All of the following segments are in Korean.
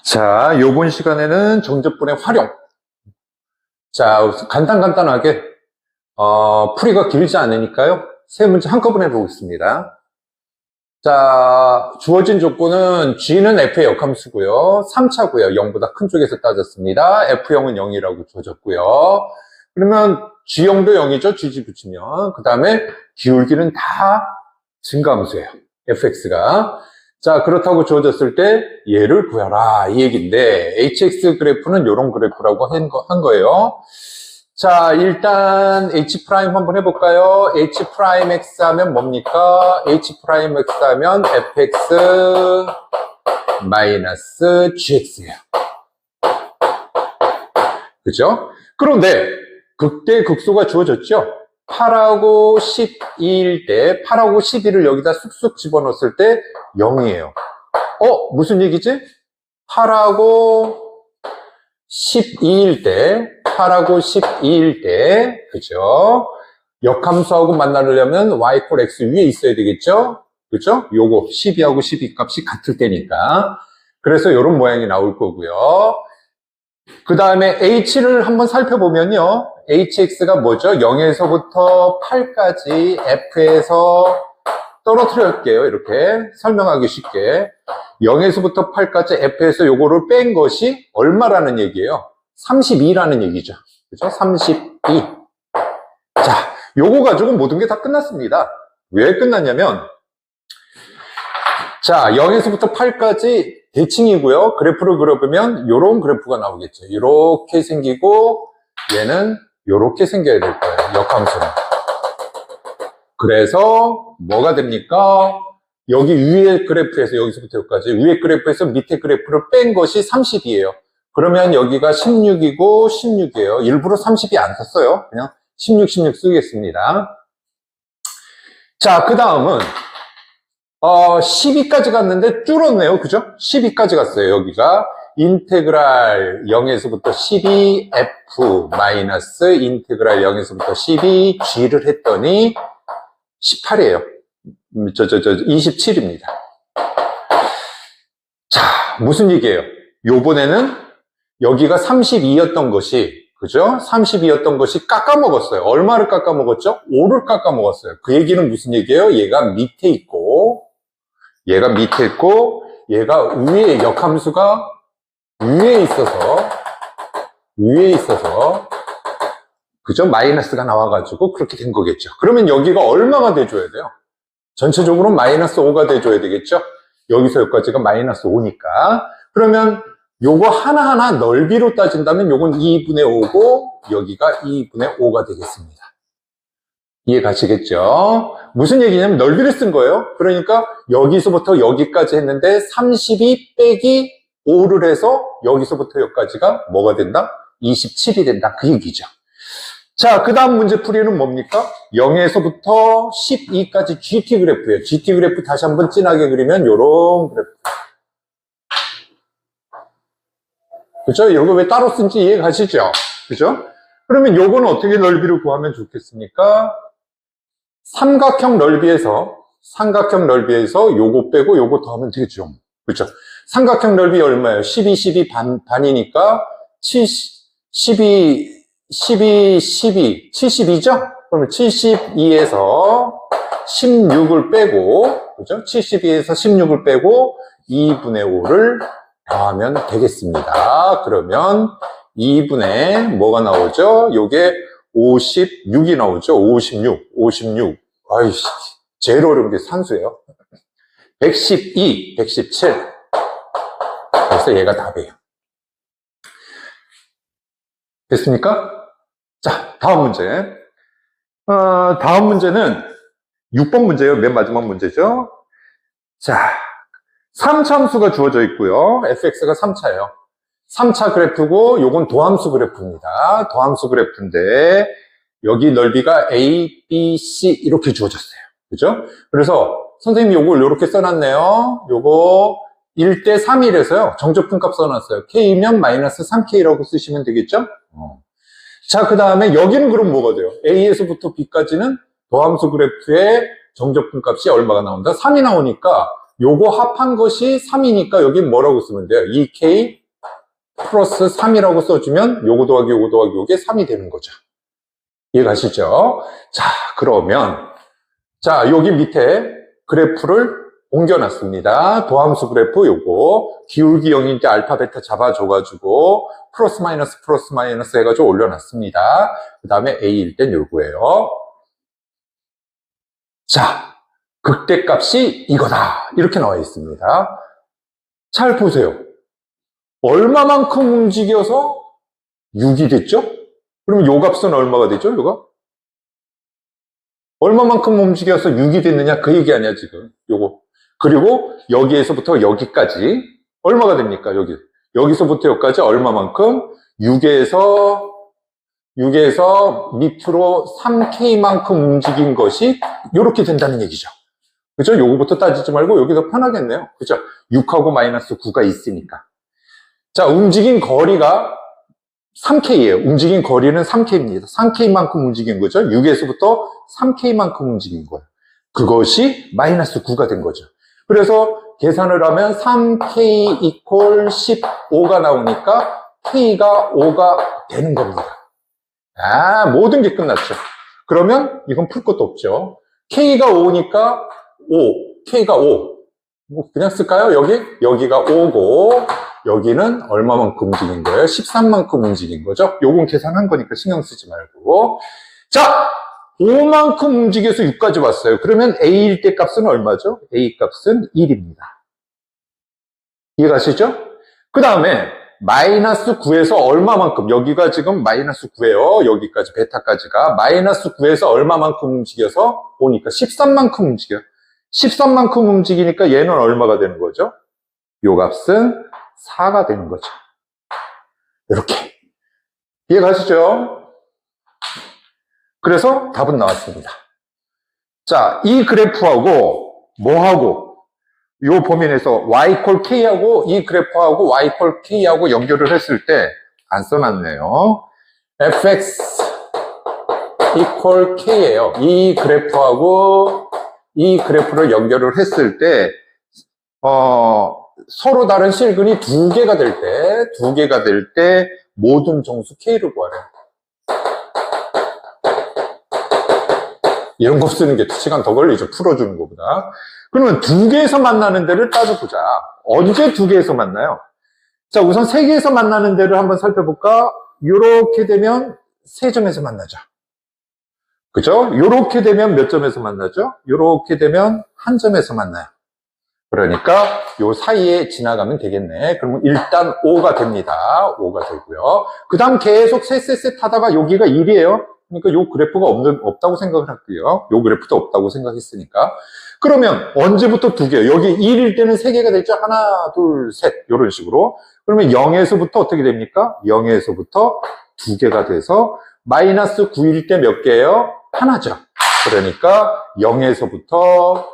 자, 요번 시간에는 정적분의 활용. 자, 간단하게, 풀이가 길지 않으니까요. 세 문제 한꺼번에 보겠습니다. 자, 주어진 조건은 G는 F의 역함수고요. 3차고요. 0보다 큰 쪽에서 따졌습니다. F0은 0이라고 주어졌고요. 그러면 G형도 0이죠. GG 붙이면. 그 다음에 기울기는 다 증가함수예요. fx가. 자, 그렇다고 주어졌을 때 얘를 구해라 이 얘기인데 hx 그래프는 이런 그래프라고 한 거예요. 자, 일단 h' 한번 해볼까요? h' x 하면 뭡니까? h' x 하면 fx 마이너스 gx예요. 그죠? 그런데 극대극소가 주어졌죠? 8하고 12일 때 8하고 12를 여기다 쑥쑥 집어넣었을 때 0이에요. 무슨 얘기지? 8하고 12일 때 8하고 12일 때 그죠? 역함수하고 만나려면 y = x 위에 있어야 되겠죠? 그죠? 요거 12하고 12 값이 같을 때니까 그래서 이런 모양이 나올 거고요. 그 다음에 h를 한번 살펴보면요. hx가 뭐죠? 0에서부터 8까지 f에서 떨어뜨릴게요. 이렇게 설명하기 쉽게 0에서부터 8까지 f에서 요거를 뺀 것이 얼마라는 얘기예요? 32라는 얘기죠. 그죠? 32. 자, 요거 가지고 모든 게 다 끝났습니다. 왜 끝났냐면 자, 0에서부터 8까지 대칭이고요. 그래프를 그려보면 이런 그래프가 나오겠죠. 이렇게 생기고 얘는 이렇게 생겨야 될 거예요. 역함수는. 그래서 뭐가 됩니까? 여기 위에 그래프에서 여기서부터 여기까지 위에 그래프에서 밑에 그래프를 뺀 것이 30이에요. 그러면 여기가 16이고 16이에요. 일부러 30이 안 썼어요. 그냥 16, 16 쓰겠습니다. 자, 그 다음은 12까지 갔는데 줄었네요. 그죠? 12까지 갔어요. 여기가 인테그랄 0에서부터 12 f 마이너스 인테그랄 0에서부터 12 g를 했더니 18이에요. 27입니다. 자, 무슨 얘기예요? 요번에는 여기가 32였던 것이 그죠? 32였던 것이 깎아먹었어요. 얼마를 깎아먹었죠? 5를 깎아먹었어요. 그 얘기는 무슨 얘기예요? 얘가 밑에 있고 얘가 밑에 있고 얘가 위에 역함수가 위에 있어서 그죠? 마이너스가 나와가지고 그렇게 된 거겠죠. 그러면 여기가 얼마가 돼줘야 돼요? 전체적으로 마이너스 5가 돼줘야 되겠죠? 여기서 여기까지가 마이너스 5니까 그러면 요거 하나하나 넓이로 따진다면 요건 2분의 5고 여기가 2분의 5가 되겠습니다. 이해 가시겠죠? 무슨 얘기냐면 넓이를 쓴 거예요. 그러니까 여기서부터 여기까지 했는데 32 빼기 5를 해서 여기서부터 여기까지가 뭐가 된다? 27이 된다. 그 얘기죠. 자, 그 다음 문제 풀이는 뭡니까? 0에서부터 12까지 GT 그래프예요. GT 그래프 다시 한번 진하게 그리면 요런 그래프. 그죠? 이거 왜 따로 쓴지 이해 가시죠? 그죠? 그러면 요거는 어떻게 넓이를 구하면 좋겠습니까? 삼각형 넓이에서 요거 빼고 요거 더하면 되겠죠. 그렇죠? 삼각형 넓이 얼마예요? 12, 12 반이니까 12, 72죠? 그러면 72에서 16을 빼고, 그죠? 72에서 16을 빼고 2분의 5를 더하면 되겠습니다. 그러면 2분의 뭐가 나오죠? 요게 56이 나오죠? 56. 아이씨, 제일 어려운 게 산수예요. 112, 117. 그래서 얘가 답이에요. 됐습니까? 자, 다음 문제. 다음 문제는 6번 문제예요. 맨 마지막 문제죠. 자, 3차함수가 주어져 있고요. fx가 3차예요. 3차 그래프고 요건 도함수 그래프입니다. 도함수 그래프인데 여기 넓이가 A, B, C 이렇게 주어졌어요. 그죠? 그래서 선생님이 요걸 이렇게 써놨네요. 요거 1대 3이라서요. 정적분값 써놨어요. K면 마이너스 3K라고 쓰시면 되겠죠? 자, 그 다음에 여기는 그럼 뭐가 돼요? A에서부터 B까지는 도함수 그래프의 정적분값이 얼마가 나온다? 3이 나오니까 요거 합한 것이 3이니까 여기 뭐라고 쓰면 돼요? 2K 플러스 3이라고 써주면 요거 더하기 요게 3이 되는 거죠. 이해가시죠? 자, 그러면 자, 여기 밑에 그래프를 옮겨놨습니다. 도함수 그래프 요거 기울기 0일 때 알파 베타 잡아줘가지고 플러스 마이너스 해가지고 올려놨습니다. 그 다음에 A일 땐 요거예요. 자, 극대값이 이거다 이렇게 나와 있습니다. 잘 보세요. 얼마만큼 움직여서 6이 됐죠? 그러면 요 값은 얼마가 되죠? 요가? 얼마만큼 움직여서 6이 됐느냐 그 얘기 아니야 지금 요거. 그리고 여기에서부터 여기까지 얼마가 됩니까? 여기서부터 여기까지 얼마만큼? 6에서 밑으로 3K만큼 움직인 것이 이렇게 된다는 얘기죠. 그죠? 요거부터 따지지 말고 여기서 편하겠네요. 그죠? 6하고 마이너스 9가 있으니까. 자, 움직인 거리가 3K예요. 움직인 거리는 3K입니다. 3K만큼 움직인 거죠. 6에서부터 3K만큼 움직인 거예요. 그것이 마이너스 9가 된 거죠. 그래서 계산을 하면 3K 이퀄 15가 나오니까 K가 5가 되는 겁니다. 아, 모든 게 끝났죠. 그러면 이건 풀 것도 없죠. K가 5니까 5, K가 5. 뭐 그냥 쓸까요? 여기가 5고 여기는 얼마만큼 움직인 거예요? 13만큼 움직인 거죠. 요건 계산한 거니까 신경 쓰지 말고. 자, 5만큼 움직여서 6까지 왔어요. 그러면 A일 때 값은 얼마죠? A 값은 1입니다. 이해가시죠? 그 다음에 마이너스 9에서 얼마만큼, 여기가 지금 마이너스 9예요. 여기까지 베타까지가 마이너스 9에서 얼마만큼 움직여서 오니까 13만큼 움직여요. 13만큼 움직이니까 얘는 얼마가 되는 거죠? 요 값은 4가 되는 거죠. 이렇게. 이해가시죠? 그래서 답은 나왔습니다. 자, 이 그래프하고 뭐하고 요 범위에서 y 콜 k하고 이 그래프하고 y 콜 k하고 연결을 했을 때 안 써놨네요. fx 이퀄 k예요. 이 그래프하고 이 그래프를 연결을 했을 때 서로 다른 실근이 두 개가 될 때 모든 정수 k를 구하래요. 이런 거 쓰는 게 시간 더 걸리죠. 풀어주는 것보다. 그러면 두 개에서 만나는 데를 따져보자. 언제 두 개에서 만나요? 자, 우선 세 개에서 만나는 데를 한번 살펴볼까? 요렇게 되면 세 점에서 만나죠. 그죠? 요렇게 되면 몇 점에서 만나죠? 요렇게 되면 한 점에서 만나요. 그러니까 요 사이에 지나가면 되겠네. 그러면 일단 5가 됩니다. 5가 되고요. 그 다음 계속 셋 하다가 여기가 1이에요. 그러니까 요 그래프가 없다고 생각을 할게요. 요 그래프도 없다고 생각했으니까. 그러면 언제부터 두 개? 여기 1일 때는 세 개가 됐죠? 하나, 둘, 셋. 이런 식으로. 그러면 0에서부터 어떻게 됩니까? 0에서부터 두 개가 돼서 마이너스 9일 때 몇 개예요? 하나죠. 그러니까 0에서부터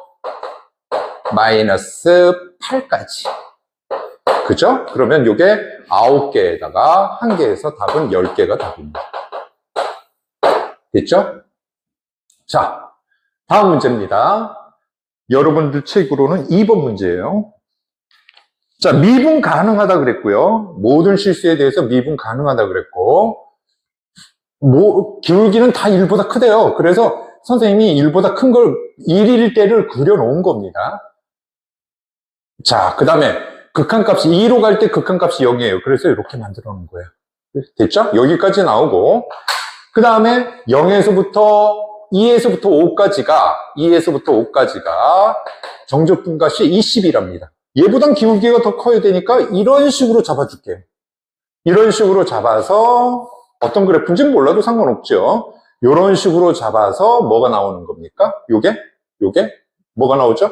마이너스 8까지. 그죠? 그러면 요게 9개에다가 1개에서 답은 10개가 답입니다. 됐죠? 자, 다음 문제입니다. 여러분들 책으로는 2번 문제예요. 자, 미분 가능하다 그랬고요. 모든 실수에 대해서 미분 가능하다 그랬고, 기울기는 다 1보다 크대요. 그래서 선생님이 1보다 큰 걸 1일 때를 그려놓은 겁니다. 자, 그 다음에 극한값이 2로 갈 때 극한값이 0이에요. 그래서 이렇게 만들어 놓은 거예요. 됐죠? 여기까지 나오고, 그 다음에 0에서부터 2에서부터 5까지가 정적분값이 20이랍니다. 얘보단 기울기가 더 커야 되니까 이런 식으로 잡아줄게요. 이런 식으로 잡아서 어떤 그래프인지는 몰라도 상관없죠. 이런 식으로 잡아서 뭐가 나오는 겁니까? 요게 뭐가 나오죠?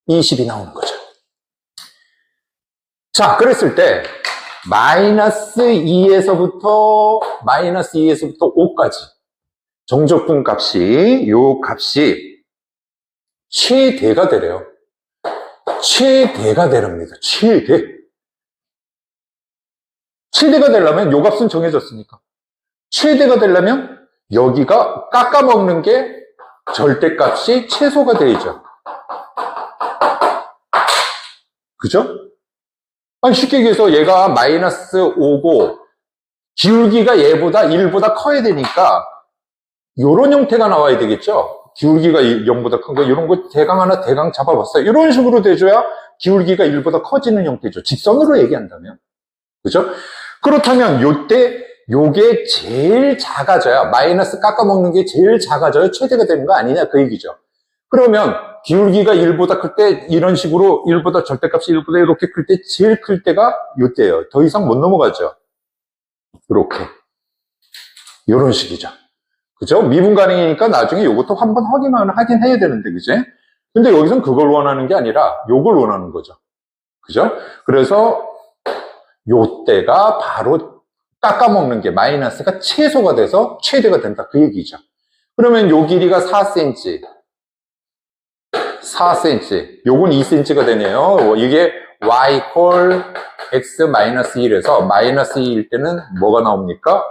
20이 나오는 거죠. 자, 그랬을 때 마이너스 2에서부터 5까지 정적분 값이 요 값이 최대가 되래요. 최대가 되랍니다. 최대가 되려면 요 값은 정해졌으니까. 최대가 되려면 여기가 깎아먹는 게 절대값이 최소가 되죠. 그죠? 아니, 쉽게 얘기해서 얘가 마이너스 5고 기울기가 얘보다 1보다 커야 되니까 요런 형태가 나와야 되겠죠? 기울기가 0보다 큰 거, 이런 거 대강 하나 대강 잡아봤어요. 이런 식으로 돼줘야 기울기가 1보다 커지는 형태죠. 직선으로 얘기한다면. 그죠? 그렇다면 요때 요게 제일 작아져야, 마이너스 깎아먹는 게 제일 작아져야 최대가 되는 거 아니냐, 그 얘기죠. 그러면 기울기가 1보다 클 때 이런 식으로 1보다 절대값이 1보다 이렇게 클 때 제일 클 때가 요때예요. 더 이상 못 넘어가죠. 이렇게. 요런 식이죠. 그죠? 미분 가능이니까 나중에 요것도 한번 하긴 해야 되는데, 그지? 근데 여기선 그걸 원하는 게 아니라 요걸 원하는 거죠. 그죠? 그래서 요때가 바로 깎아먹는 게 마이너스가 최소가 돼서 최대가 된다. 그 얘기죠. 그러면 요 길이가 4cm. 4cm. 요건 2cm가 되네요. 이게 y 콜 x-1에서 마이너스 2일 때는 뭐가 나옵니까?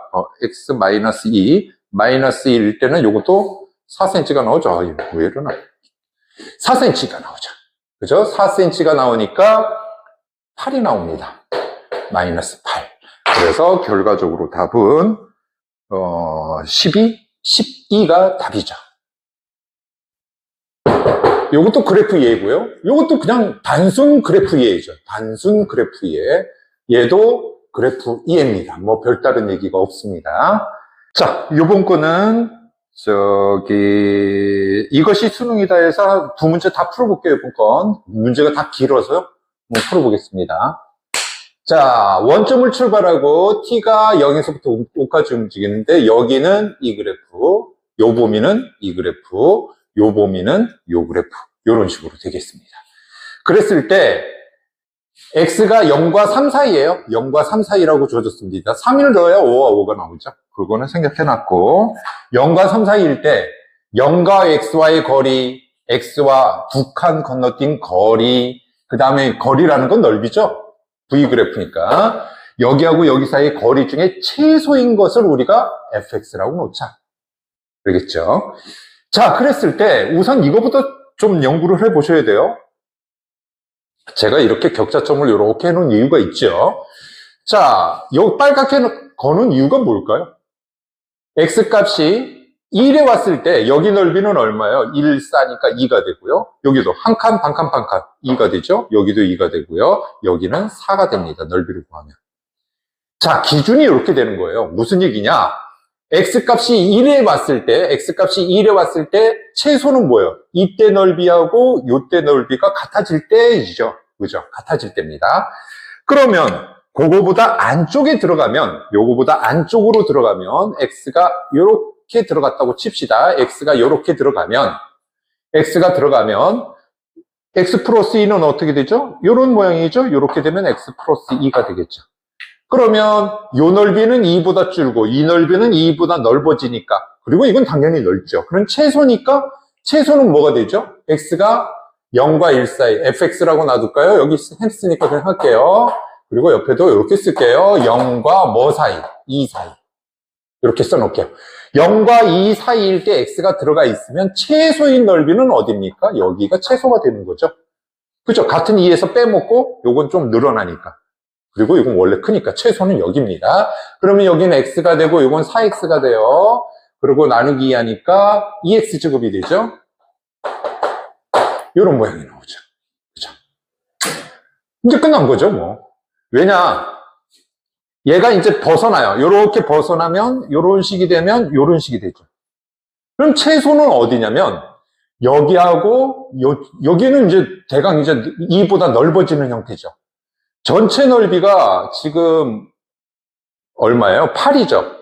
x-2. 마이너스 1일 때는 요것도 4cm가 나오죠. 왜 이러나? 4cm가 나오죠. 그죠? 4cm가 나오니까 8이 나옵니다. 마이너스 8. 그래서 결과적으로 답은 12가 답이죠. 요것도 그래프 이해고요. 요것도 그냥 단순 그래프 이해죠. 단순 그래프 이해. 얘도 그래프 이해입니다. 뭐 별다른 얘기가 없습니다. 자, 요번 거는 이것이 수능이다 해서 두 문제 다 풀어볼게요. 이번 건 문제가 다 길어서요. 한번 풀어보겠습니다. 자, 원점을 출발하고 t가 0에서부터 5까지 움직이는데 여기는 이 그래프, 요 범위는 이 그래프, 요 범위는 요 그래프, 요런 식으로 되겠습니다. 그랬을 때 x가 0과 3 사이에요. 0과 3 사이라고 줘줬습니다. 3을 넣어야 5와 5가 나오죠. 그거는 생각해놨고 0과 3 사이일 때 0과 x와의 거리, x와 두 칸 건너뛴 거리, 그 다음에 거리라는 건 넓이죠. V 그래프니까 여기하고 여기 사이의 거리 중에 최소인 것을 우리가 fx라고 놓자. 그러겠죠. 자, 그랬을 때 우선 이거부터 좀 연구를 해보셔야 돼요. 제가 이렇게 격자점을 이렇게 해놓은 이유가 있죠. 자, 여기 빨갛게 거는 이유가 뭘까요? x값이 1에 왔을 때 여기 넓이는 얼마예요? 1 싸니까 2가 되고요. 여기도 한 칸, 반 칸, 반 칸 2가 되죠. 여기도 2가 되고요. 여기는 4가 됩니다. 넓이를 구하면. 자, 기준이 이렇게 되는 거예요. 무슨 얘기냐? x값이 1에 왔을 때 최소는 뭐예요? 이때 넓이하고 요때 넓이가 같아질 때이죠. 그죠? 같아질 때입니다. 그러면 그거보다 안쪽에 들어가면, 요거보다 안쪽으로 들어가면 x가 요렇게 들어갔다고 칩시다. x가 요렇게 들어가면 x 플러스 2는 어떻게 되죠? 요런 모양이죠? 요렇게 되면 x 플러스 2가 되겠죠. 그러면 요 넓이는 2보다 줄고 이 넓이는 2보다 넓어지니까, 그리고 이건 당연히 넓죠. 그럼 최소니까 최소는 뭐가 되죠? x가 0과 1 사이, fx라고 놔둘까요? 여기 했으니까 그냥 할게요. 그리고 옆에도 이렇게 쓸게요. 0과 뭐 사이? 2 사이. 이렇게 써놓을게요. 0과 2 사이일 때 x가 들어가 있으면 최소인 넓이는 어디입니까? 여기가 최소가 되는 거죠. 그죠? 같은 2에서 빼먹고 요건 좀 늘어나니까. 그리고 이건 원래 크니까 최소는 여기입니다. 그러면 여기는 x가 되고 이건 4x가 돼요. 그리고 나누기 2 하니까 2x제곱이 되죠. 이런 모양이 나오죠. 그죠? 이제 끝난 거죠, 뭐. 왜냐? 얘가 이제 벗어나요. 요렇게 벗어나면 요런 식이 되면 요런 식이 되죠. 그럼 최소는 어디냐면 여기하고 여기는 이제 대강 이제 2보다 넓어지는 형태죠. 전체 넓이가 지금 얼마예요? 8이죠.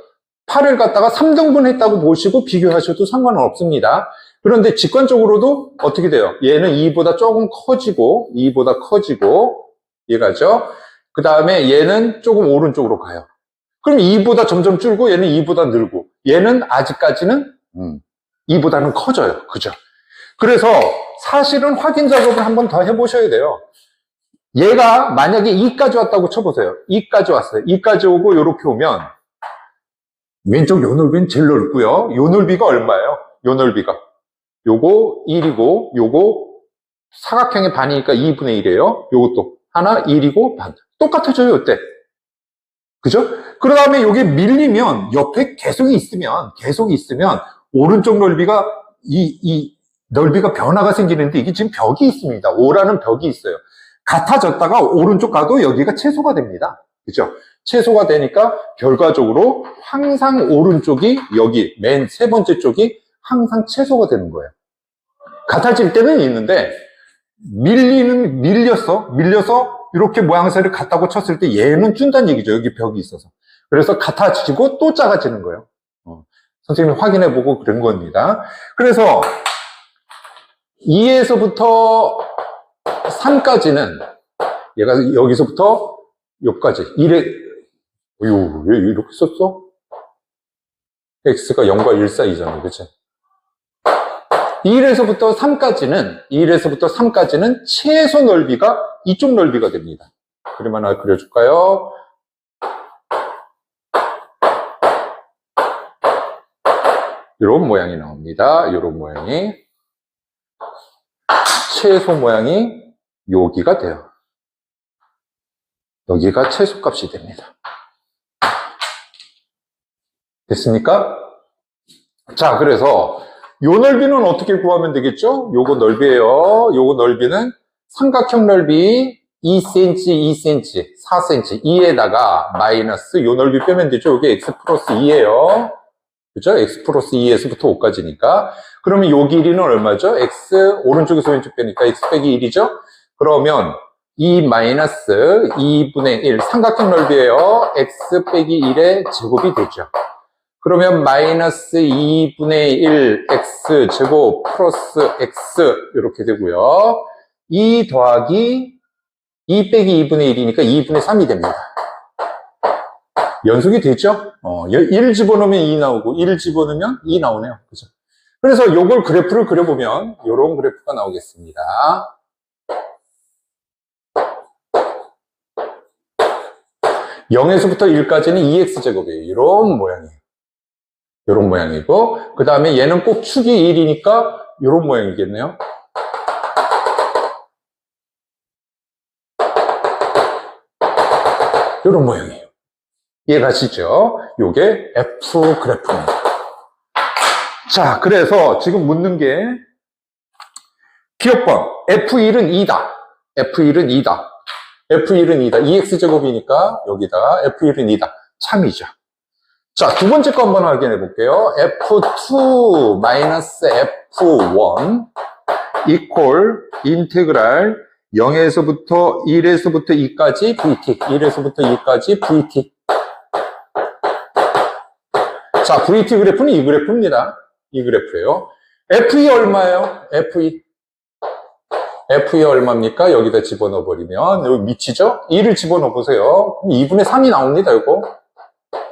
8을 갖다가 3등분 했다고 보시고 비교하셔도 상관은 없습니다. 그런데 직관적으로도 어떻게 돼요? 얘는 2보다 조금 커지고 2보다 커지고 얘가죠. 그 다음에 얘는 조금 오른쪽으로 가요. 그럼 2보다 점점 줄고 얘는 2보다 늘고 얘는 아직까지는 2보다는 커져요. 그죠? 그래서 사실은 확인 작업을 한번 더 해보셔야 돼요. 얘가 만약에 2까지 왔다고 쳐보세요. 2까지 왔어요. 2까지 오고 요렇게 오면 왼쪽 요 넓이는 제일 넓고요. 요 넓이가 얼마예요? 요 넓이가 요거 1이고 요거 사각형의 반이니까 2분의 1이에요. 요것도 하나 1이고 반. 똑같아져요, 이때. 그죠? 그 다음에 이게 밀리면 옆에 계속 있으면 오른쪽 넓이가 이 넓이가 변화가 생기는데 이게 지금 벽이 있습니다. 5라는 벽이 있어요. 같아졌다가 오른쪽 가도 여기가 최소가 됩니다. 그죠? 최소가 되니까 결과적으로 항상 오른쪽이 여기 맨 세 번째 쪽이 항상 최소가 되는 거예요. 같아질 때는 있는데 밀려서 이렇게 모양새를 같다고 쳤을 때 얘는 준다는 얘기죠. 여기 벽이 있어서. 그래서 같아지고 또 작아지는 거예요. 선생님이 확인해보고 그런 겁니다. 그래서 2에서부터 3까지는 얘가 여기서부터 여기까지 1에 왜 이렇게 썼어? x가 0과 1 사이잖아, 그치? 1에서부터 3까지는 최소 넓이가 이쪽 넓이가 됩니다. 그림 하나 그려줄까요? 이런 모양이 나옵니다. 이런 모양이. 최소 모양이 여기가 돼요. 여기가 최소값이 됩니다. 됐습니까? 자, 그래서 요 넓이는 어떻게 구하면 되겠죠? 요거 넓이에요. 요거 넓이는 삼각형 넓이 2cm, 2cm, 4cm, 2에다가 마이너스 요 넓이 빼면 되죠? 이게 x 플러스 2예요. 그죠? x 플러스 2에서부터 5까지니까. 그러면 요 길이는 얼마죠? x, 오른쪽에서 왼쪽 빼니까 x 빼기 1이죠? 그러면 2 마이너스 2분의 1, 삼각형 넓이에요. x 빼기 1의 제곱이 되죠. 그러면 마이너스 2분의 1 x 제곱 플러스 x 이렇게 되고요. 2 더하기 2 빼기 2분의 1이니까 2분의 3이 됩니다. 연속이 되죠? 1 집어넣으면 2 나오고 1 집어넣으면 2 나오네요. 그죠? 그래서 요걸 그래프를 그려보면 이런 그래프가 나오겠습니다. 0에서부터 1까지는 2x제곱이에요. 이런 모양이에요. 이런 모양이고, 그 다음에 얘는 꼭 축이 1이니까 이런 모양이겠네요. 이런 모양이에요. 이해가시죠? 요게 F 그래프입니다. 자, 그래서 지금 묻는 게 기억번 F1은 2다. F1은 2다. F1은 2다. 2x제곱이니까 여기다가 F1은 2다. 참이죠. 자, 두 번째 거 한번 확인해 볼게요. F2 마이너스 F1 이퀄 인테그랄 0에서부터 1에서부터 2까지 VT 1에서부터 2까지 VT. 자, VT 그래프는 이 그래프입니다. 이 그래프예요. F2 얼마예요? F2 얼마입니까? 여기다 집어넣어 버리면 여기 미치죠? 2를 집어넣어 보세요. 2분의 3이 나옵니다. 이거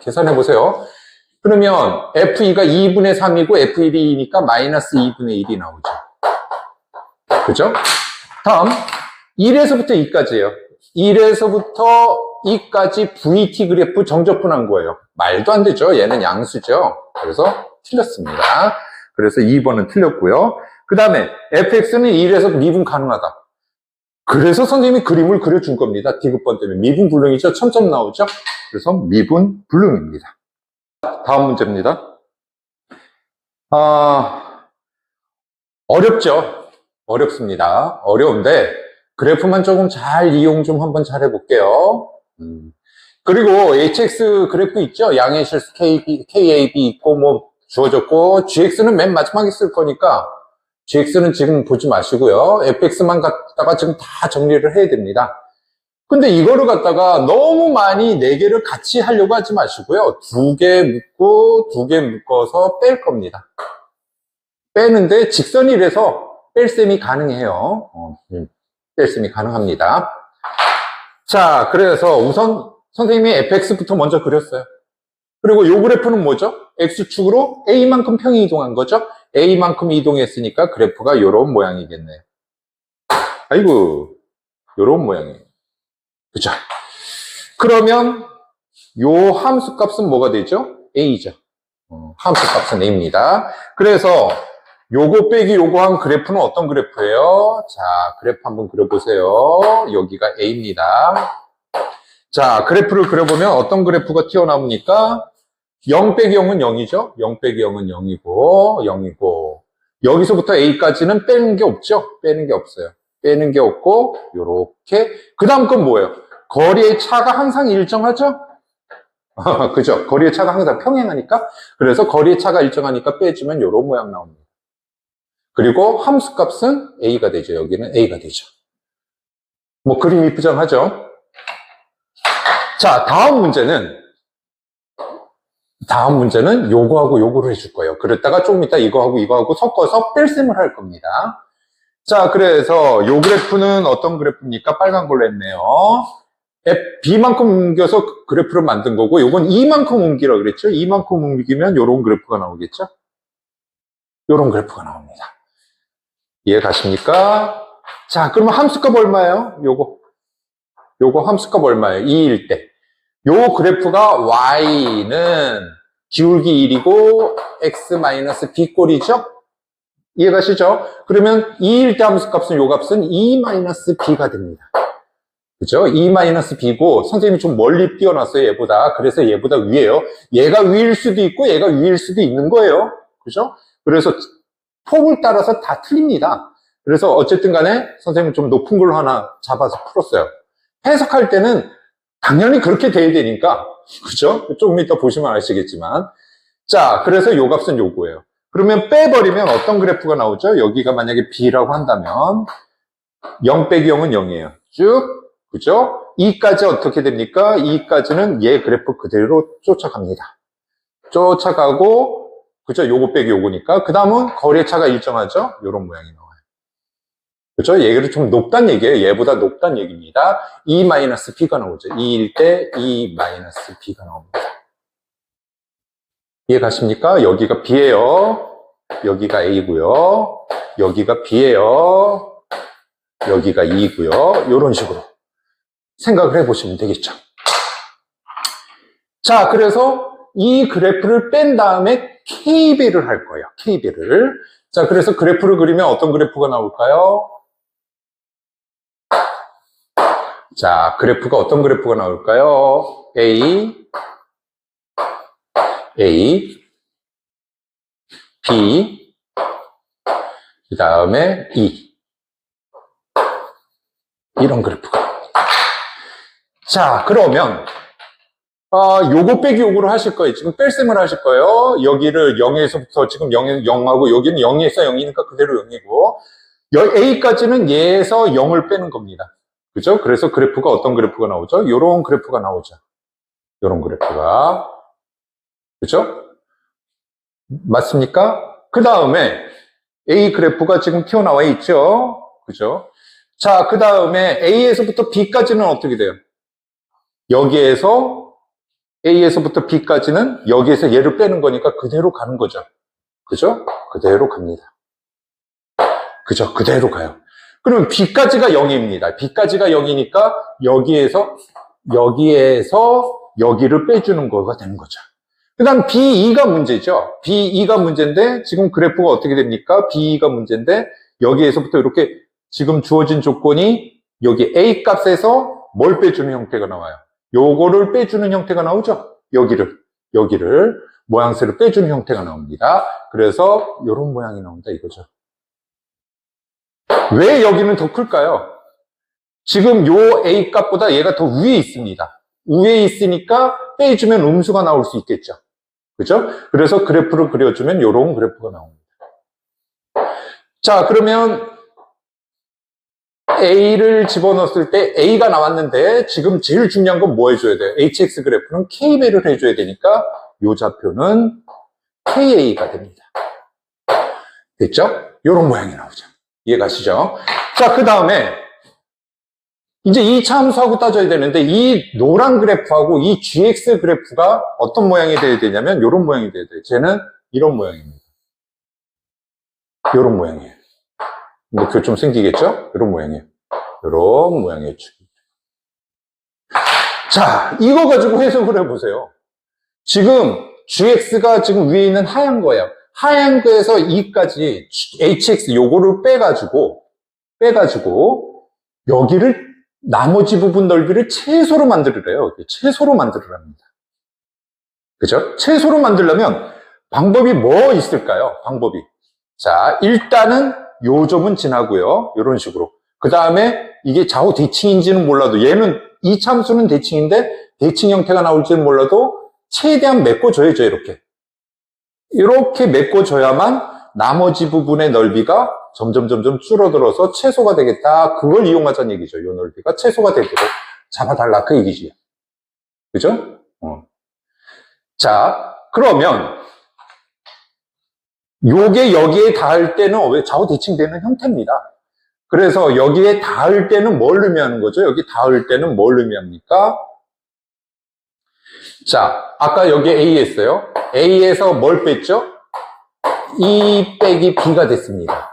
계산해 보세요. 그러면 F2가 2분의 3이고 F1이니까 마이너스 2분의 1이 나오죠. 그죠? 다음 1에서부터 2까지예요. 1에서부터 2까지 VT 그래프 정적분한 거예요. 말도 안 되죠. 얘는 양수죠. 그래서 틀렸습니다. 그래서 2번은 틀렸고요. 그 다음에 fx는 1에서 미분 가능하다. 그래서 선생님이 그림을 그려준 겁니다. 디귿번 때문에. 미분 불능이죠. 점점 나오죠. 그래서 미분 불능입니다. 다음 문제입니다. 어렵죠? 어렵습니다. 어려운데 그래프만 조금 잘 이용 좀 한번 잘 해볼게요. 그리고 hx 그래프 있죠? 양의 실수 KAB 있고 뭐 주어졌고 gx는 맨 마지막에 쓸 거니까 gx는 지금 보지 마시고요. fx만 갖다가 지금 다 정리를 해야 됩니다. 근데 이거를 갖다가 너무 많이 4개를 같이 하려고 하지 마시고요. 2개 묶고 2개 묶어서 뺄 겁니다. 빼는데 직선이라서 뺄셈이 가능해요. 뺄셈이 가능합니다. 자, 그래서 우선 선생님이 fx부터 먼저 그렸어요. 그리고 이 그래프는 뭐죠? x축으로 a만큼 평이 이동한 거죠? a만큼 이동했으니까 그래프가 이런 모양이겠네요. 아이고, 이런 모양이에요. 그죠? 그러면 요 함수 값은 뭐가 되죠? a죠. 함수 값은 a입니다. 그래서 요거 빼기 요거 한 그래프는 어떤 그래프예요? 자, 그래프 한번 그려보세요. 여기가 A입니다. 자, 그래프를 그려보면 어떤 그래프가 튀어나옵니까? 0 빼기 0은 0이죠? 0 빼기 0은 0이고, 0이고. 여기서부터 A까지는 빼는 게 없죠? 빼는 게 없어요. 빼는 게 없고, 요렇게. 그 다음 건 뭐예요? 거리의 차가 항상 일정하죠? 그죠? 거리의 차가 항상 평행하니까. 그래서 거리의 차가 일정하니까 빼주면 요런 모양 나옵니다. 그리고 함수 값은 A가 되죠. 여기는 A가 되죠. 뭐 그림이 부정하죠? 자, 다음 문제는 요거하고 요거를 해줄 거예요. 그랬다가 조금 이따 이거하고 섞어서 뺄셈을 할 겁니다. 자, 그래서 요 그래프는 어떤 그래프입니까? 빨간 걸로 했네요. B만큼 옮겨서 그래프를 만든 거고, 요건 E만큼 옮기라 그랬죠? E만큼 옮기면 요런 그래프가 나오겠죠? 요런 그래프가 나옵니다. 이해 가십니까? 자, 그러면 함수값 얼마예요? 요거 함수값 얼마예요? 2일 때. 요 그래프가 Y는 기울기 1이고 X-B 꼴이죠? 이해 가시죠? 그러면 2일 때 함수값은 요 값은 E-B가 됩니다. 그죠? E-B고 선생님이 좀 멀리 띄워놨어요, 얘보다. 그래서 얘보다 위에요. 얘가 위일 수도 있고 얘가 위일 수도 있는 거예요. 그죠? 그래서 폼을 따라서 다 틀립니다. 그래서 어쨌든 간에 선생님은 좀 높은 걸로 하나 잡아서 풀었어요. 해석할 때는 당연히 그렇게 돼야 되니까. 그죠? 조금 이따 보시면 아시겠지만. 자, 그래서 요 값은 요거예요. 그러면 빼버리면 어떤 그래프가 나오죠? 여기가 만약에 B라고 한다면 0 빼기 0은 0이에요. 쭉. 그죠? 2까지 어떻게 됩니까? 2까지는 얘 그래프 그대로 쫓아갑니다. 쫓아가고, 그죠? 요거 빼기 요거니까. 그 다음은 거리차가 일정하죠? 요런 모양이 나와요. 그죠? 얘를 좀 높단 얘기예요. 얘보다 높단 얘기입니다. E-B가 나오죠. 2일 때 E-B가 나옵니다. 이해 가십니까? 여기가 B예요. 여기가 A고요. 여기가 B예요. 여기가 E고요. 이런 식으로 생각을 해보시면 되겠죠. 자, 그래서 이 그래프를 뺀 다음에 KB를 할 거예요. KB를. 자, 그래서 그래프를 그리면 어떤 그래프가 나올까요? 자, 그래프가 어떤 그래프가 나올까요? A, B, 그 다음에 E. 이런 그래프가. 자, 그러면 요거 빼기 요거를 하실 거예요. 지금 뺄셈을 하실 거예요. 여기를 0에서부터 지금 0하고 여기는 0에서 0이니까 그대로 0이고 A까지는 얘에서 0을 빼는 겁니다. 그죠? 그래서 그래프가 어떤 그래프가 나오죠? 요런 그래프가 나오죠. 요런 그래프가. 그죠? 맞습니까? 그 다음에 A 그래프가 지금 튀어나와 있죠? 그죠? 자, 그 다음에 A에서부터 B까지는 어떻게 돼요? 여기에서 A에서부터 B까지는 여기에서 얘를 빼는 거니까 그대로 가는 거죠. 그죠? 그대로 갑니다. 그죠? 그대로 가요. 그러면 B까지가 0입니다. B까지가 0이니까 여기에서 여기를 빼주는 거가 되는 거죠. 그 다음 B2가 문제죠. B2가 문제인데 지금 그래프가 어떻게 됩니까? B2가 문제인데 여기에서부터 이렇게 지금 주어진 조건이 여기 A 값에서 뭘 빼주는 형태가 나와요? 요거를 빼주는 형태가 나오죠. 여기를 모양새를 빼주는 형태가 나옵니다. 그래서 요런 모양이 나온다 이거죠. 왜 여기는 더 클까요? 지금 요 A 값보다 얘가 더 위에 있습니다. 위에 있으니까 빼주면 음수가 나올 수 있겠죠. 그죠? 그래서 그래프를 그려주면 요런 그래프가 나옵니다. 자, 그러면 A를 집어넣었을 때 A가 나왔는데 지금 제일 중요한 건 뭐 해줘야 돼요? HX 그래프는 K배를 해줘야 되니까 요 좌표는 KA가 됩니다. 됐죠? 요런 모양이 나오죠. 이해 가시죠? 자, 그 다음에 이제 2차 함수하고 따져야 되는데 이 노란 그래프하고 이 GX 그래프가 어떤 모양이 돼야 되냐면 요런 모양이 돼야 돼요. 쟤는 이런 모양입니다. 요런 모양이에요. 뭐 그 좀 생기겠죠? 이런 모양이에요. 이런 모양의 축. 자, 이거 가지고 해석을 해보세요. 지금 GX가 지금 위에 있는 하얀 거예요. 하얀 거에서 E까지 HX 요거를 빼가지고 여기를 나머지 부분 넓이를 최소로 만들으래요. 최소로 만들으랍니다. 그죠? 최소로 만들려면 방법이 뭐 있을까요? 방법이. 자, 일단은 요 점은 지나고요. 이런 식으로. 그 다음에 이게 좌우 대칭인지는 몰라도 얘는 이 참수는 대칭인데 대칭 형태가 나올지는 몰라도 최대한 메꿔줘야죠. 이렇게 메꿔줘야만 나머지 부분의 넓이가 점점 줄어들어서 최소가 되겠다. 그걸 이용하자는 얘기죠. 이 넓이가 최소가 되도록 잡아달라. 그 얘기지. 그죠? 자, 그러면 요게 여기에 닿을 때는 왜 좌우 대칭되는 형태입니다. 그래서 여기에 닿을 때는 뭘 의미하는 거죠? 여기 닿을 때는 뭘 의미합니까? 자, 아까 여기 A 했어요. A에서 뭘 뺐죠? E 빼기 B가 됐습니다.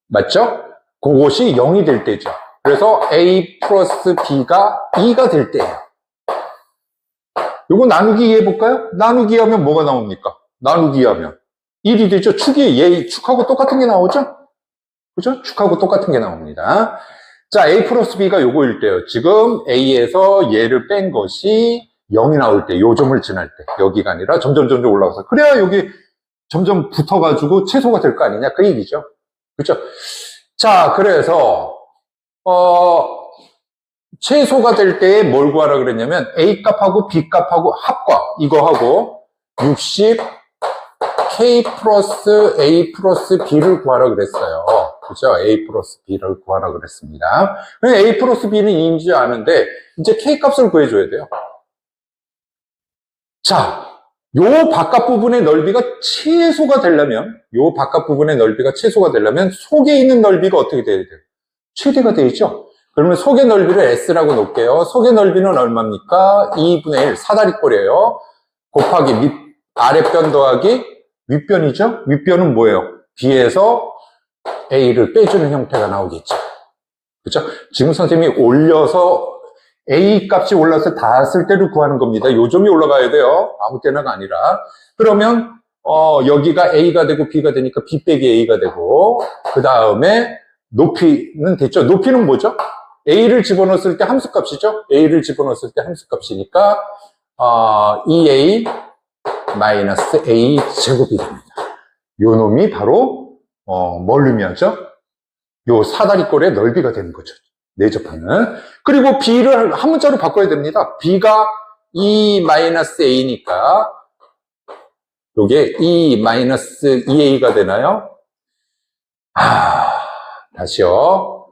맞죠? 그것이 0이 될 때죠. 그래서 A 플러스 B가 2가 될 때예요. 이거 나누기 해볼까요? 나누기 하면 뭐가 나옵니까? 나누기 하면 1이 되죠? 축하고 똑같은 게 나오죠? 그죠? 축하고 똑같은 게 나옵니다. 자, A 플러스 B가 요거일 때요. 지금 A에서 얘를 뺀 것이 0이 나올 때, 요 점을 지날 때, 여기가 아니라 점점 올라가서. 그래야 여기 점점 붙어가지고 최소가 될 거 아니냐? 그 얘기죠. 그죠? 자, 그래서, 최소가 될 때에 뭘 구하라 그랬냐면, A 값하고 B 값하고 합과, 이거 하고, 60, K 플러스 A 플러스 B를 구하라 그랬어요. 그죠? A 플러스 B를 구하라 그랬습니다. A 플러스 B는 2인지 아는데, 이제 K 값을 구해줘야 돼요. 자, 요 바깥 부분의 넓이가 최소가 되려면, 속에 있는 넓이가 어떻게 돼야 돼요? 최대가 되죠? 그러면 속의 넓이를 S라고 놓을게요. 속의 넓이는 얼마입니까? 2분의 1, 사다리꼴이에요. 곱하기 아랫변 더하기 윗변이죠? 윗변은 뭐예요? B에서 A를 빼주는 형태가 나오겠죠. 그렇죠? 지금 선생님이 올려서 A 값이 올라서 닿았을 때를 구하는 겁니다. 요 점이 올라가야 돼요. 아무 때나가 아니라. 그러면 여기가 A가 되고 B가 되니까 B 빼기 A가 되고, 그 다음에 높이는 됐죠. 높이는 뭐죠? A를 집어넣었을 때 함수값이죠. A를 집어넣었을 때 함수값이니까 2A 마이너스 A 제곱이 됩니다. 요 놈이 바로 뭘 의미하죠? 요 사다리꼴의 넓이가 되는 거죠. 내접하는. 그리고 B를 한 문자로 바꿔야 됩니다. B가 E-A니까 요게 E-2A가 되나요? 다시요.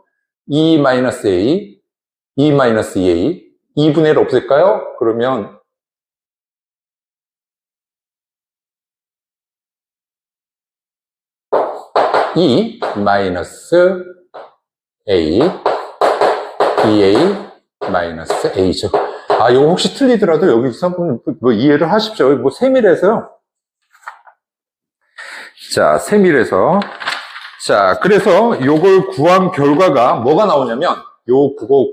E-A, E-2A, 2분의 1 없을까요? 그러면 E-A, 2A-A죠. 이거 혹시 틀리더라도 여기서 뭐 이해를 하십시오. 뭐 세밀해서요. 자, 세밀해서. 자, 그래서 요걸 구한 결과가 뭐가 나오냐면, 그거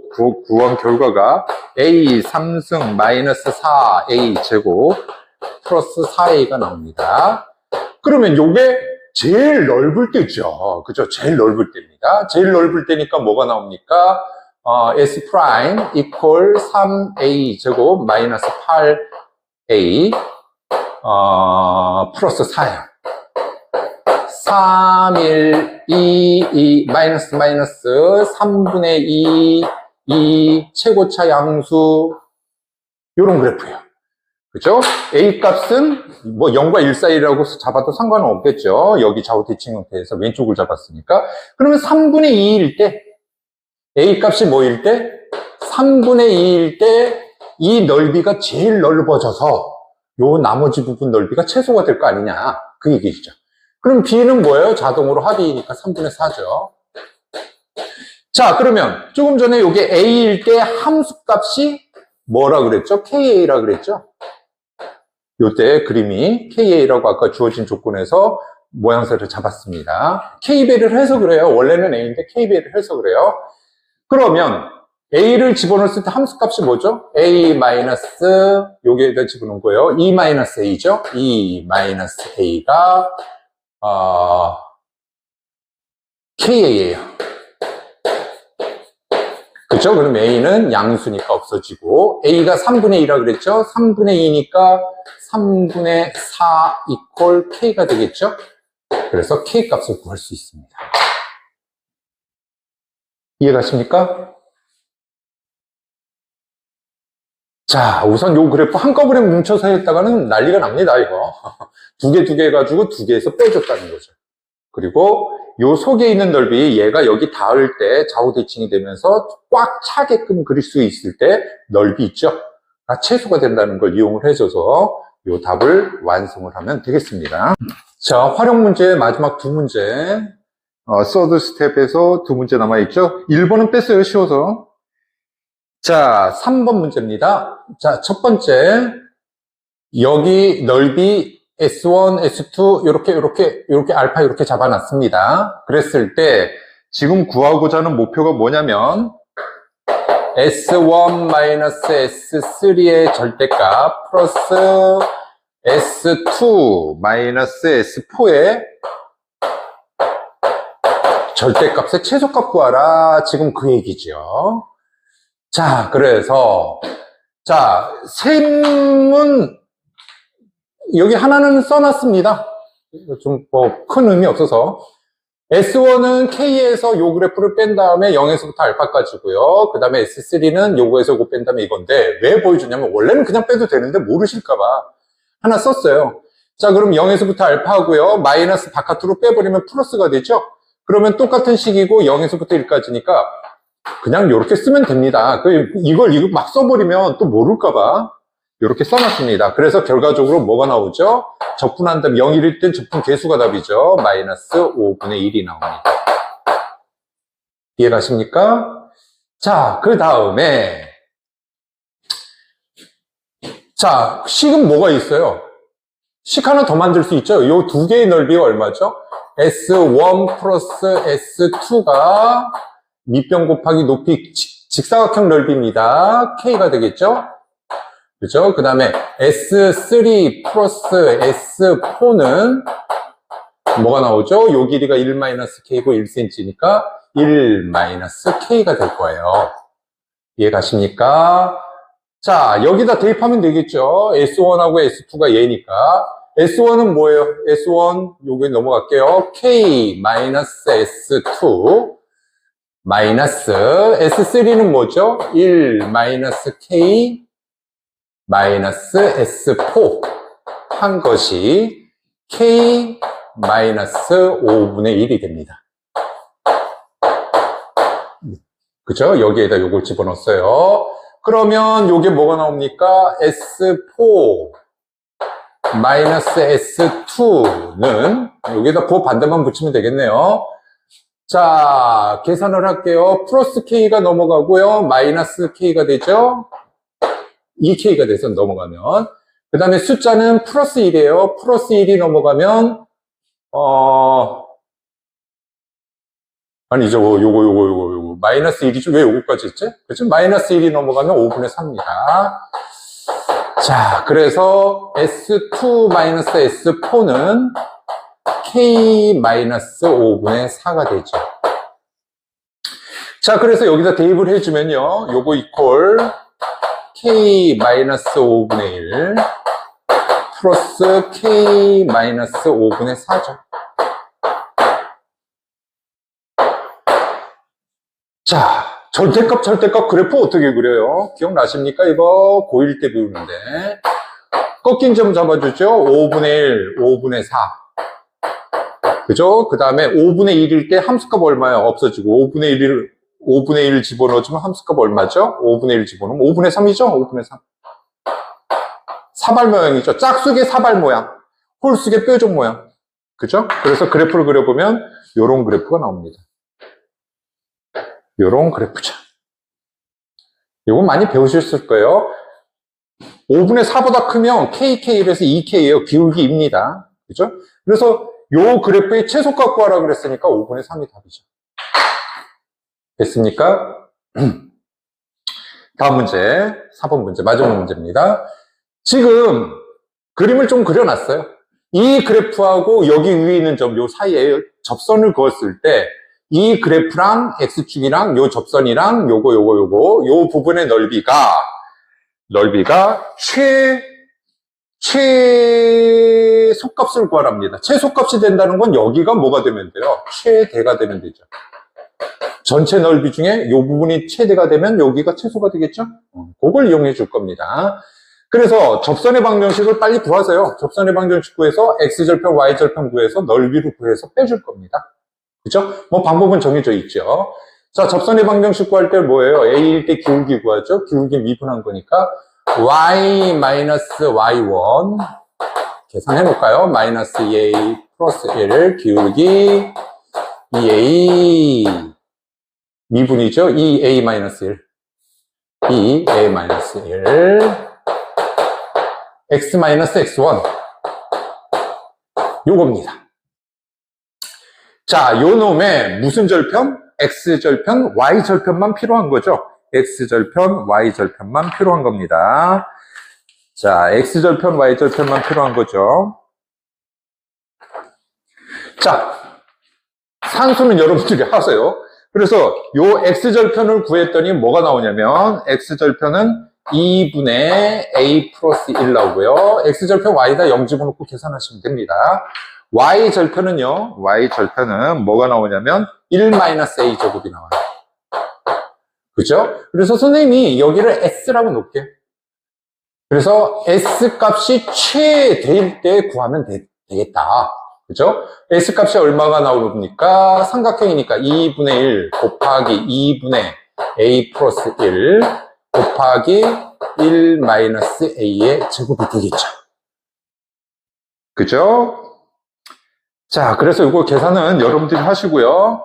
구한 결과가 A 3승 마이너스 4A 제곱 플러스 4A가 나옵니다. 그러면 요게 제일 넓을 때죠. 그죠? 제일 넓을 때입니다. 제일 넓을 때니까 뭐가 나옵니까? S 프라임 이퀄 3A 제곱 마이너스 8A 플러스 4야. 3, 1, 2, 마이너스 3분의 2 최고차 양수 요런 그래프예요. 그죠? A 값은 뭐 0과 1 사이라고 잡아도 상관은 없겠죠. 여기 좌우 대칭 형태에서 왼쪽을 잡았으니까. 그러면 3분의 2일 때 A 값이 뭐일 때? 3분의 2일 때 이 넓이가 제일 넓어져서 요 나머지 부분 넓이가 최소가 될 거 아니냐. 그 얘기죠. 그럼 B는 뭐예요? 자동으로 합이니까 3분의 4죠. 자, 그러면 조금 전에 요게 A일 때 함수값이 뭐라 그랬죠? KA라 그랬죠? 요때 그림이 KA라고 아까 주어진 조건에서 모양새를 잡았습니다. K배를 해서 그래요. 원래는 A인데 K배를 해서 그래요. 그러면 a를 집어넣었을 때 함수값이 뭐죠? a 마이너스 여기에다 집어넣은 거예요. e 마이너스 a죠? e 마이너스 a가 ka예요. 그죠? 그럼 a는 양수니까 없어지고 a가 3분의 2라 그랬죠? 3분의 2니까 3분의 4 이퀄 k가 되겠죠? 그래서 k 값을 구할 수 있습니다. 이해가십니까? 자, 우선 요 그래프 한꺼번에 뭉쳐서 했다가는 난리가 납니다, 이거. 두 개 해가지고 두 개에서 빼줬다는 거죠. 그리고 요 속에 있는 넓이 얘가 여기 닿을 때 좌우 대칭이 되면서 꽉 차게끔 그릴 수 있을 때 넓이 있죠? 최소가 된다는 걸 이용을 해줘서 요 답을 완성을 하면 되겠습니다. 자, 활용 문제 마지막 두 문제. 서드 스텝에서 두 문제 남아있죠? 1번은 뺐어요, 쉬워서. 자, 3번 문제입니다. 자, 첫 번째. 여기 넓이 S1, S2, 요렇게 알파 이렇게 잡아놨습니다. 그랬을 때, 지금 구하고자 하는 목표가 뭐냐면, S1-S3의 절대값, 플러스 S2-S4의 절대값의 최소값 구하라. 지금 그 얘기죠. 자, 그래서, 자, 셈은, 여기 하나는 써놨습니다. 좀, 큰 의미 없어서. S1은 K에서 요 그래프를 뺀 다음에 0에서부터 알파까지고요. 그 다음에 S3는 요거에서 요거 뺀 다음에 이건데, 왜 보여주냐면, 원래는 그냥 빼도 되는데 모르실까봐 하나 썼어요. 자, 그럼 0에서부터 알파고요. 마이너스 바깥으로 빼버리면 플러스가 되죠? 그러면 똑같은 식이고 0에서부터 1까지니까 그냥 이렇게 쓰면 됩니다. 이걸 막 써버리면 또 모를까봐 이렇게 써놨습니다. 그래서 결과적으로 뭐가 나오죠? 적분한 다음 0, 1일 땐 적분 개수가 답이죠. 마이너스 5분의 1이 나옵니다. 이해가십니까? 자, 그 다음에 자, 식은 뭐가 있어요? 식 하나 더 만들 수 있죠? 이 두 개의 넓이가 얼마죠? S1 플러스 S2가 밑변 곱하기 높이 직사각형 넓이입니다. K가 되겠죠? 그죠? 그 다음에 S3 플러스 S4는 뭐가 나오죠? 요 길이가 1-K고 1cm니까 1-K가 될 거예요. 이해 가십니까? 자, 여기다 대입하면 되겠죠? S1하고 S2가 얘니까. S1은 뭐예요? S1, 요게 넘어갈게요. K-S2 마이너스 S3는 뭐죠? 1-K 마이너스 S4 한 것이 K 마이너스 5분의 1이 됩니다. 그죠? 여기에다 요걸 집어넣었어요. 그러면 요게 뭐가 나옵니까? S4 마이너스 S2는 여기에다 그 반대만 붙이면 되겠네요. 자, 계산을 할게요. 플러스 K가 넘어가고요. 마이너스 K가 되죠? 2K가 돼서 넘어가면. 그 다음에 숫자는 플러스 1이에요. 플러스 1이 넘어가면, 아니죠. 요거. 마이너스 1이죠. 왜 요거까지 했지? 그렇죠? 마이너스 1이 넘어가면 5분의 4입니다. 자, 그래서 S2 마이너스 S4는 K 마이너스 5분의 4가 되죠. 자, 그래서 여기다 대입을 해주면요. 요거 이퀄 K 마이너스 5분의 1 플러스 K 마이너스 5분의 4죠. 자, 절대값 그래프 어떻게 그려요? 기억나십니까? 이거 고1 때 배우는데. 꺾인 점 잡아주죠? 5분의 1, 5분의 4. 그죠? 그 다음에 5분의 1일 때 함수값 얼마예요? 없어지고 5분의 1 집어넣어주면 함수값 얼마죠? 5분의 1 집어넣으면 5분의 3이죠? 5분의 3. 사발 모양이죠? 짝수의 사발 모양. 홀수의 뾰족 모양. 그죠? 그래서 그래프를 그려보면 요런 그래프가 나옵니다. 요런 그래프죠. 이거 많이 배우셨을 거예요. 5분의 4보다 크면 KK에서 2K예요. 기울기입니다. 그죠? 그래서 요 그래프의 최소값 구하라 그랬으니까 5분의 3이 답이죠. 됐습니까? 다음 문제, 4번 문제, 마지막 문제입니다. 지금 그림을 좀 그려놨어요. 이 그래프하고 여기 위에 있는 점, 요 사이에 접선을 그었을 때, 이 그래프랑 X축이랑 요 접선이랑 요거 부분의 넓이가 최소값을 구하랍니다. 최소값이 된다는 건 여기가 뭐가 되면 돼요? 최대가 되면 되죠. 전체 넓이 중에 이 부분이 최대가 되면 여기가 최소가 되겠죠? 그걸 이용해 줄 겁니다. 그래서 접선의 방정식을 빨리 구하세요. 접선의 방정식 구해서 X절편, Y절편 구해서 넓이를 구해서 빼줄 겁니다. 그죠? 뭐 방법은 정해져 있죠. 자, 접선의 방정식 구할 때 뭐예요? A일 때 기울기 구하죠? 기울기 미분한 거니까 Y-Y1 계산해 볼까요? 마이너스 2A 플러스 1 기울기 2A 미분이죠? 2A-1 2A-1 X-X1 요겁니다. 자, 요 놈의 무슨 절편? X절편, Y절편만 필요한 거죠. X절편, Y절편만 필요한 겁니다. 자, X절편, Y절편만 필요한 거죠. 자, 산수는 여러분들이 하세요. 그래서 요 X절편을 구했더니 뭐가 나오냐면 X절편은 2분의 A 플러스 1 나오고요. X절편 Y다 0 집어넣고 계산하시면 됩니다. Y절편은요, Y절편은 뭐가 나오냐면 1 마이너스 A 제곱이 나와요. 그죠? 그래서 선생님이 여기를 S라고 놓을게요. 그래서 S 값이 최대일 때 구하면 되겠다. 그죠? S 값이 얼마가 나오니까 삼각형이니까 2분의 1 곱하기 2분의 A 플러스 1 곱하기 1 마이너스 A의 제곱이 되겠죠. 그죠? 자, 그래서 이거 계산은 여러분들이 하시고요.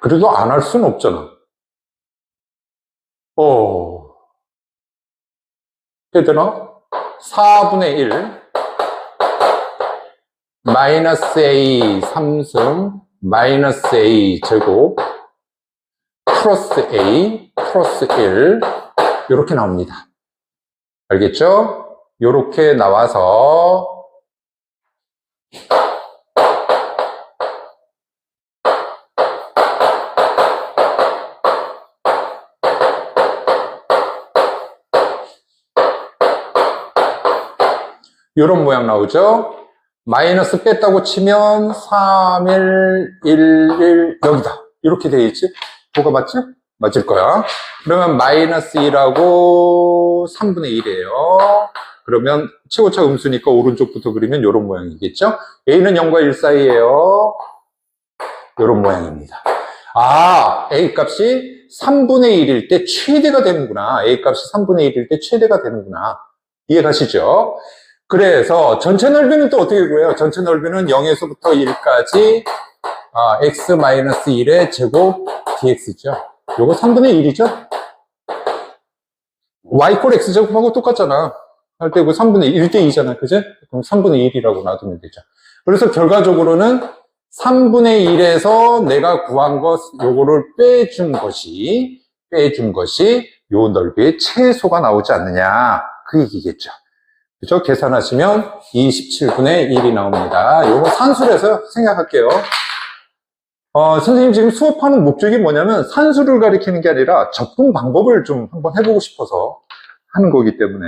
그래도 안 할 수는 없잖아. 해야 되나? 4분의 1 마이너스 A 3승 마이너스 A 제곱 플러스 A 플러스 1 이렇게 나옵니다. 알겠죠? 이렇게 나와서 이런 모양 나오죠? 마이너스 뺐다고 치면 3, 1, 1, 1 여기다 이렇게 되어 있지? 뭐가 맞지? 맞을 거야. 그러면 마이너스 1하고 3분의 1이에요. 그러면 최고차 음수니까 오른쪽부터 그리면 이런 모양이겠죠? A는 0과 1 사이에요. 이런 모양입니다. 아, A 값이 3분의 1일 때 최대가 되는구나. A 값이 3분의 1일 때 최대가 되는구나. 이해가시죠? 그래서 전체 넓이는 또 어떻게 구해요? 전체 넓이는 0에서부터 1까지 x-1의 제곱 dx죠. 요거 3분의 1이죠? y꼴 x제곱하고 똑같잖아. 할 때 그 3분의 1대 2잖아. 그죠? 그럼 3분의 1이라고 놔두면 되죠. 그래서 결과적으로는 3분의 1에서 내가 구한 것, 요거를 빼준 것이 요 넓이의 최소가 나오지 않느냐. 그 얘기겠죠. 그죠? 계산하시면 27분의 1이 나옵니다. 요거 산수에서 생각할게요. 선생님 지금 수업하는 목적이 뭐냐면 산수를 가리키는 게 아니라 접근 방법을 좀 한번 해보고 싶어서 하는 거기 때문에